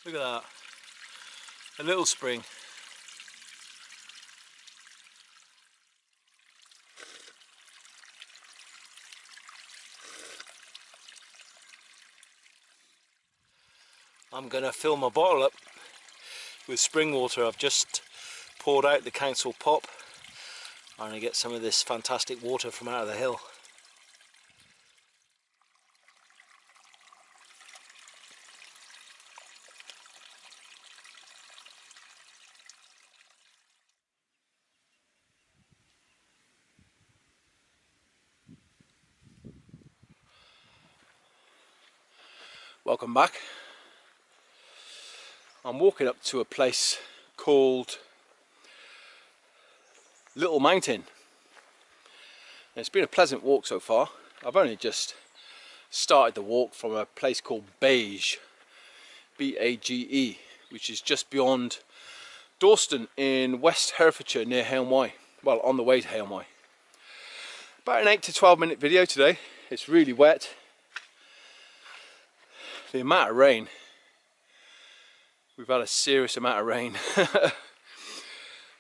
Look at that. A little spring. I'm going to fill my bottle up with spring water. I've just poured out the council pop. I'm going to get some of this fantastic water from out of the hill. Welcome back. I'm walking up to a place called Little Mountain. It's been a pleasant walk so far. I've only just started the walk from a place called Beige, B-A-G-E, which is just beyond Dawston in West Herefordshire near Hay On Wye. Well, on the way to Hay On Wye. About an 8 to 12 minute video today. It's really wet. The amount of rain, we've had a serious amount of rain.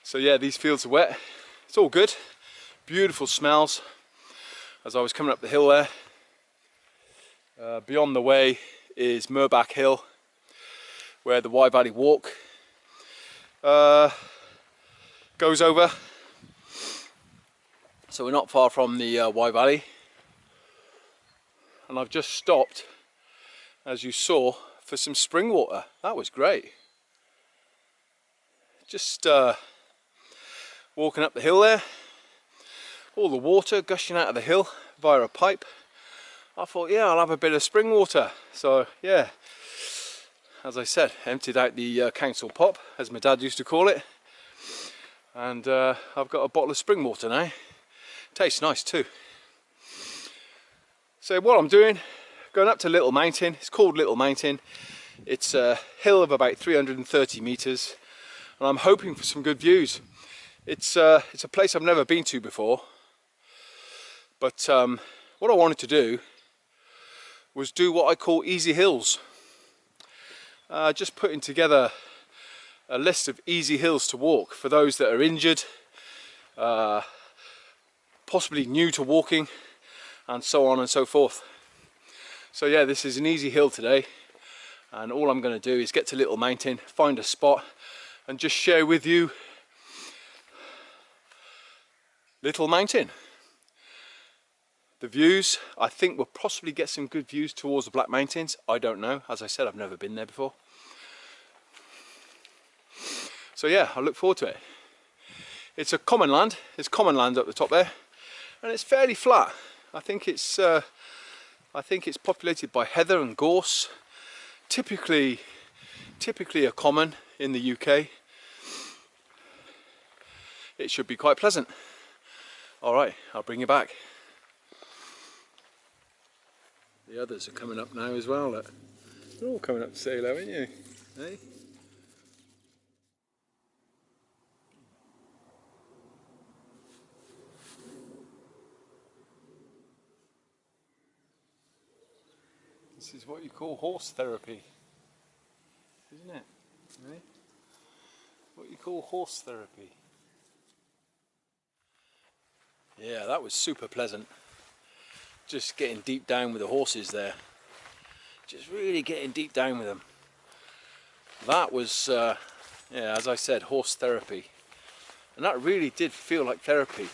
So yeah, these fields are wet. It's all good. Beautiful smells as I was coming up the hill there. Beyond the way is Murback Hill, where the Wye Valley walk goes over. So we're not far from the Wye Valley, and I've just stopped, as you saw, for some spring water. That was great. Just walking up the hill there, all the water gushing out of the hill via a pipe. I thought, yeah, I'll have a bit of spring water. So yeah, as I said, emptied out the council pop, as my dad used to call it, and I've got a bottle of spring water now. Tastes nice too. So what I'm doing, going up to Little Mountain. It's called Little Mountain. It's a hill of about 330 meters, and I'm hoping for some good views. It's a place I've never been to before, but what I wanted to do was do what I call easy hills. Just putting together a list of easy hills to walk for those that are injured, possibly new to walking, and so on and so forth. So yeah, this is an easy hill today, and all I'm going to do is get to Little Mountain, find a spot, and just share with you Little Mountain. The views, I think we'll possibly get some good views towards the Black Mountains. I don't know. As I said, I've never been there before. So yeah, I look forward to it. It's a common land. There's common land up the top there, and it's fairly flat. I think it's populated by heather and gorse. Typically a common in the UK. It should be quite pleasant. All right, I'll bring you back. The others are coming up now as well. They're all coming up to say hello, aren't you? Hey? This is what you call horse therapy, isn't it? Hey? What you call horse therapy. Yeah, that was super pleasant. Just getting deep down with the horses there. Just really getting deep down with them. That was, yeah, as I said, horse therapy. And that really did feel like therapy.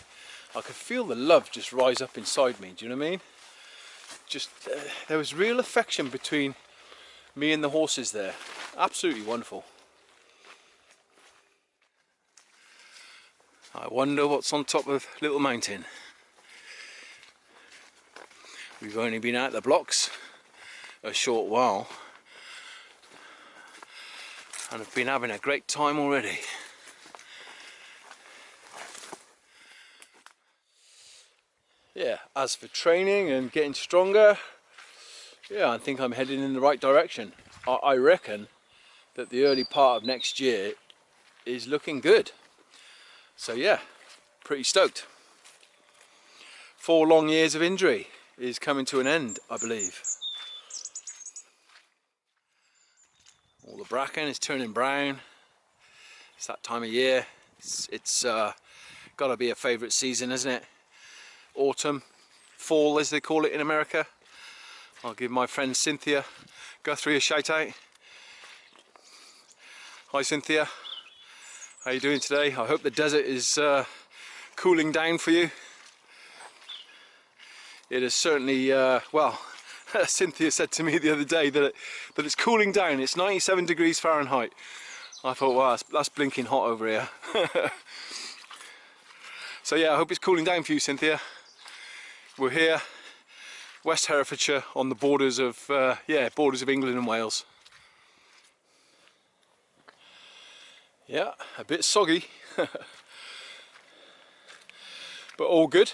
I could feel the love just rise up inside me, do you know what I mean? Just, there was real affection between me and the horses there. Absolutely wonderful. I wonder what's on top of Little Mountain. We've only been out the blocks a short while, and have been having a great time already. Yeah, as for training and getting stronger, yeah, I think I'm heading in the right direction. I reckon that the early part of next year is looking good. So yeah, pretty stoked. 4 long years of injury is coming to an end, I believe. All the bracken is turning brown. It's that time of year. It's got to be a favourite season, isn't it? Autumn, fall as they call it in America. I'll give my friend Cynthia Guthrie a shout out. Hi Cynthia, how are you doing today? I hope the desert is cooling down for you. It is certainly, well, Cynthia said to me the other day that it's cooling down. It's 97 degrees Fahrenheit. I thought, wow, that's blinking hot over here. So yeah, I hope it's cooling down for you, Cynthia. We're here, West Herefordshire, on the borders of, borders of England and Wales. Yeah, a bit soggy, but all good.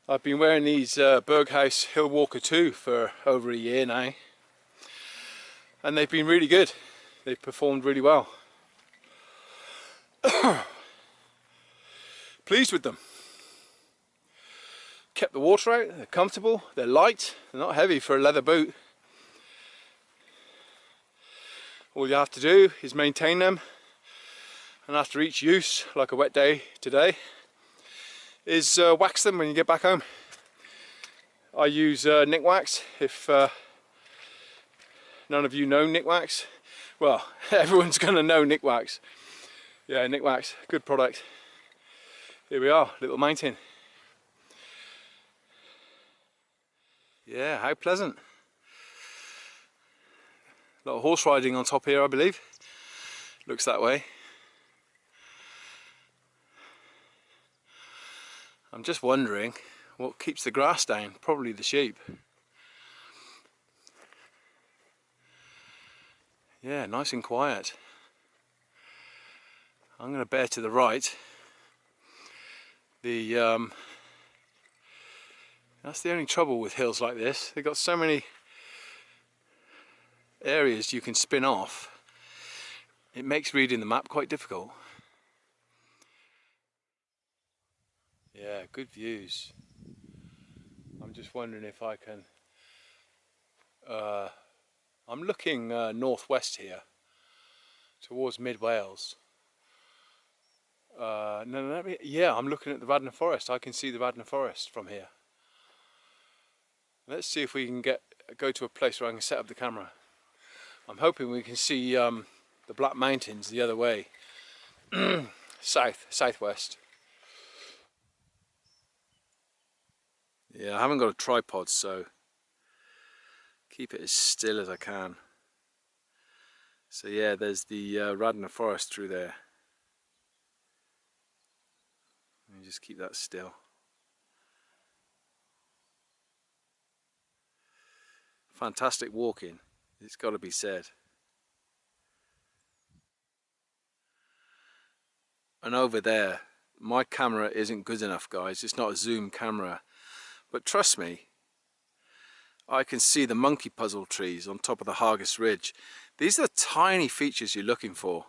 I've been wearing these Berghaus Hill Walker 2 for over a year now, and they've been really good. They've performed really well. Pleased with them. Kept the water out, they're comfortable, they're light, they're not heavy for a leather boot. All you have to do is maintain them, and after each use, like a wet day today, is wax them when you get back home. I use Nick Wax. If none of you know Nick Wax, well, everyone's gonna know Nick Wax. Yeah, Nick Wax, good product. Here we are, little mountain. Yeah, how pleasant. A lot of horse riding on top here, I believe. Looks that way. I'm just wondering what keeps the grass down. Probably the sheep. Yeah, nice and quiet. I'm going to bear to the right. That's the only trouble with hills like this. They've got so many areas you can spin off. It makes reading the map quite difficult. Yeah, good views. I'm just wondering if I can... I'm looking northwest here, towards mid Wales. Yeah, I'm looking at the Radnor Forest. I can see the Radnor Forest from here. Let's see if we can go to a place where I can set up the camera. I'm hoping we can see the Black Mountains the other way, southwest. Yeah, I haven't got a tripod, so keep it as still as I can. So yeah, there's the Radnor Forest through there. Let me just keep that still. Fantastic walking, it's got to be said. And over there, my camera isn't good enough, guys. It's not a zoom camera, but trust me, I can see the monkey puzzle trees on top of the Hergest Ridge. These are the tiny features you're looking for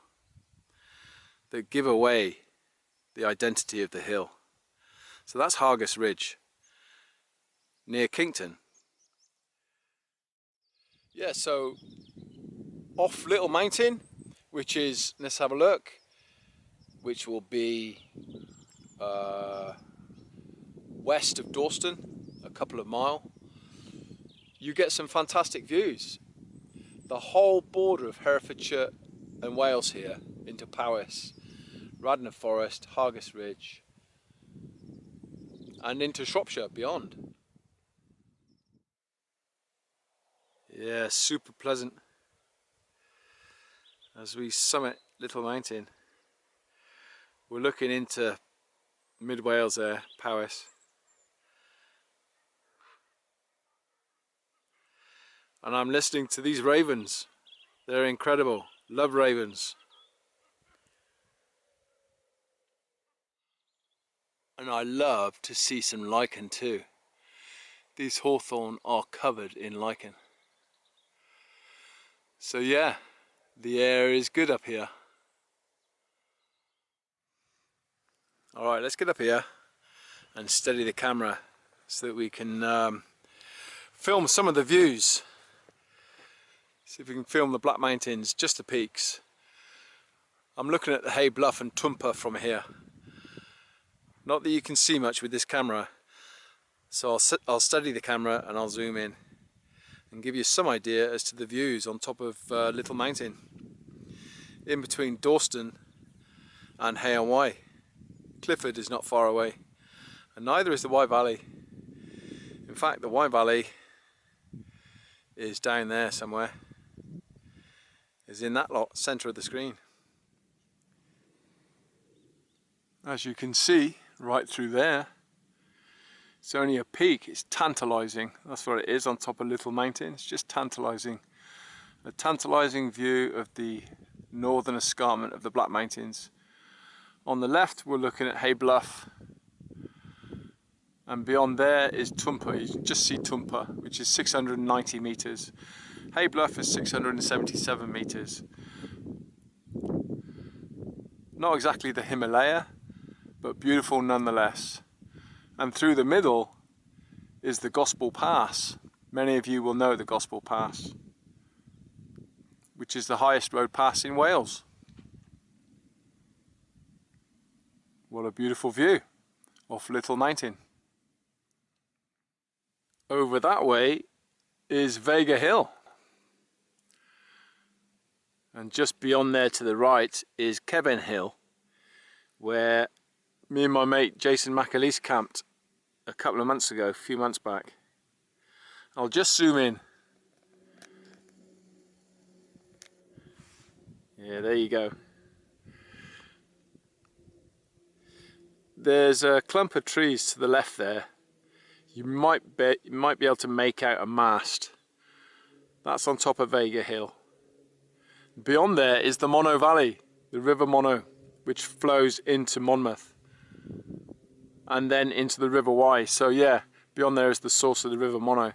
that give away the identity of the hill. So that's Hergest Ridge near Kington. Yeah, so off Little Mountain, which is, let's have a look, which will be west of Dawston, a couple of miles, you get some fantastic views. The whole border of Herefordshire and Wales here into Powys, Radnor Forest, Hergest Ridge, and into Shropshire beyond. Yeah, super pleasant as we summit Little Mountain. We're looking into mid Wales there, Powys. And I'm listening to these ravens. They're incredible. Love ravens. And I love to see some lichen too. These hawthorn are covered in lichen. So yeah, the air is good up here. Alright, let's get up here and steady the camera so that we can film some of the views. See if we can film the Black Mountains, just the peaks. I'm looking at the Hay Bluff and Twmpa from here. Not that you can see much with this camera, so I'll steady the camera and I'll zoom in and give you some idea as to the views on top of Little Mountain, in between Dawston and Hay On Wye. Clifford is not far away, and neither is the Wye Valley. In fact, the Wye Valley is down there somewhere, is in that lot, centre of the screen. As you can see right through there, it's only a peak. It's tantalising. That's what it is on top of Little Mountain. It's just tantalising. A tantalising view of the northern escarpment of the Black Mountains. On the left we're looking at Hay Bluff, and beyond there is Twmpa. You can just see Twmpa, which is 690 metres. Hay Bluff is 677 metres. Not exactly the Himalaya, but beautiful nonetheless. And through the middle is the Gospel Pass. Many of you will know the Gospel Pass, which is the highest road pass in Wales. What a beautiful view off Little Mountain. Over that way is Vega Hill. And just beyond there to the right is Kevin Hill, where me and my mate Jason McAleese camped a couple of months ago, a few months back. I'll just zoom in. Yeah, there you go. There's a clump of trees to the left there. You might be able to make out a mast. That's on top of Vega Hill. Beyond there is the Monnow Valley, the River Monnow, which flows into Monmouth and then into the River Wye. So yeah, beyond there is the source of the River Monnow.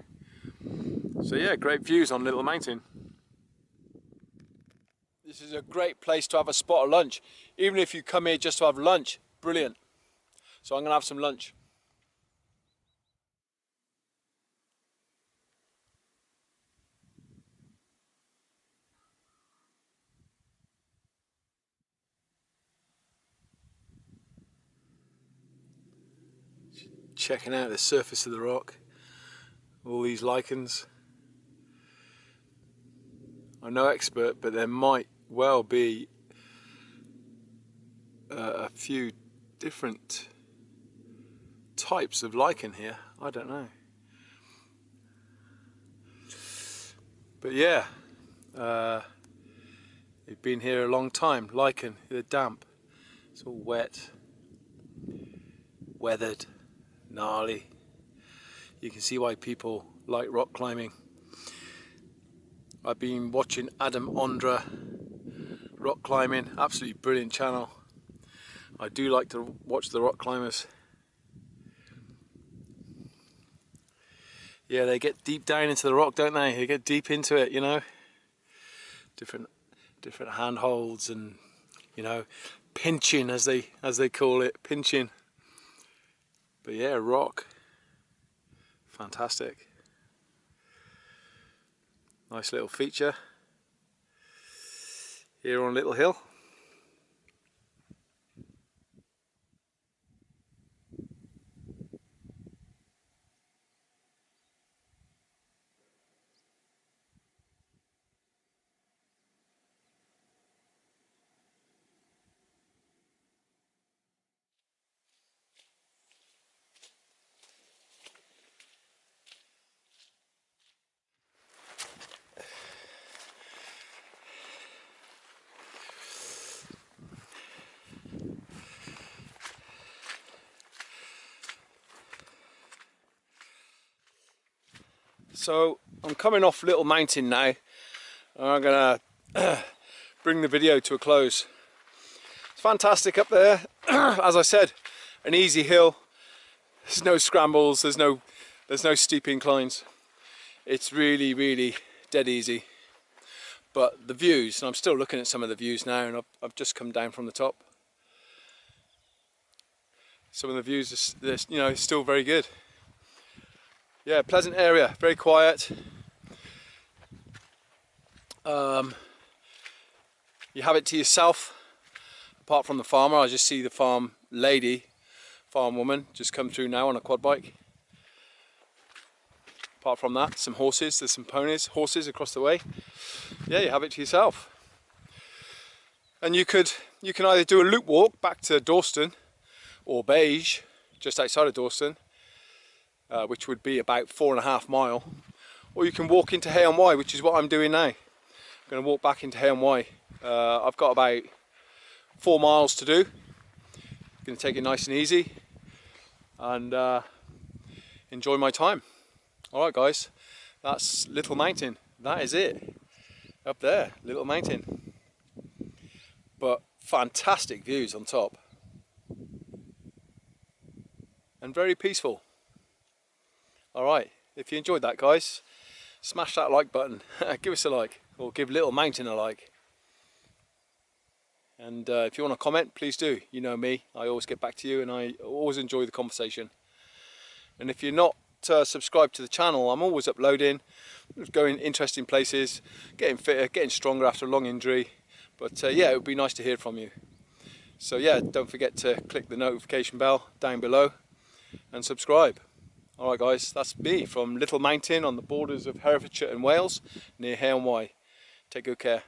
So yeah, great views on Little Mountain. This is a great place to have a spot of lunch. Even if you come here just to have lunch, brilliant. So I'm going to have some lunch. Checking out the surface of the rock, all these lichens. I'm no expert, but there might well be a few different types of lichen here. I don't know, but yeah, they've been here a long time. Lichen, they're damp, it's all wet, weathered, gnarly. You can see why people like rock climbing. I've been watching Adam Ondra rock climbing, absolutely brilliant channel. I do like to watch the rock climbers. Yeah, they get deep down into the rock, don't they? They get deep into it, you know. Different handholds and, you know, pinching as they call it, pinching. But yeah, rock, fantastic. Nice little feature here on Little Hill. So I'm coming off Little Mountain now. I'm gonna bring the video to a close. It's fantastic up there. As I said, an easy hill. There's no scrambles, there's no steep inclines. It's really dead easy. But the views, and I'm still looking at some of the views now, and I've just come down from the top. Some of the views are, you know, still very good. Yeah, pleasant area, very quiet. You have it to yourself. Apart from the farmer, I just see the farm woman just come through now on a quad bike. Apart from that, some horses, there's some ponies, horses across the way. Yeah, you have it to yourself. And you can either do a loop walk back to Dawston or Beige, just outside of Dawston, which would be about 4.5 miles, or you can walk into Hay on Wye, which is what I'm doing now. I'm going to walk back into Hay on Wye. I've got about 4 miles to do. I'm going to take it nice and easy and enjoy my time. Alright guys, that's Little Mountain. That is it. Up there, Little Mountain. But fantastic views on top. And very peaceful. Alright, if you enjoyed that guys, smash that like button. Give us a like, or give Little Mountain a like. And if you want to comment, please do. You know me, I always get back to you and I always enjoy the conversation. And if you're not subscribed to the channel, I'm always uploading, going interesting places, getting fitter, getting stronger after a long injury. But yeah, it would be nice to hear from you. So yeah, don't forget to click the notification bell down below and subscribe. Alright guys, that's me from Little Mountain on the borders of Herefordshire and Wales, near Hay on Wye. Take good care.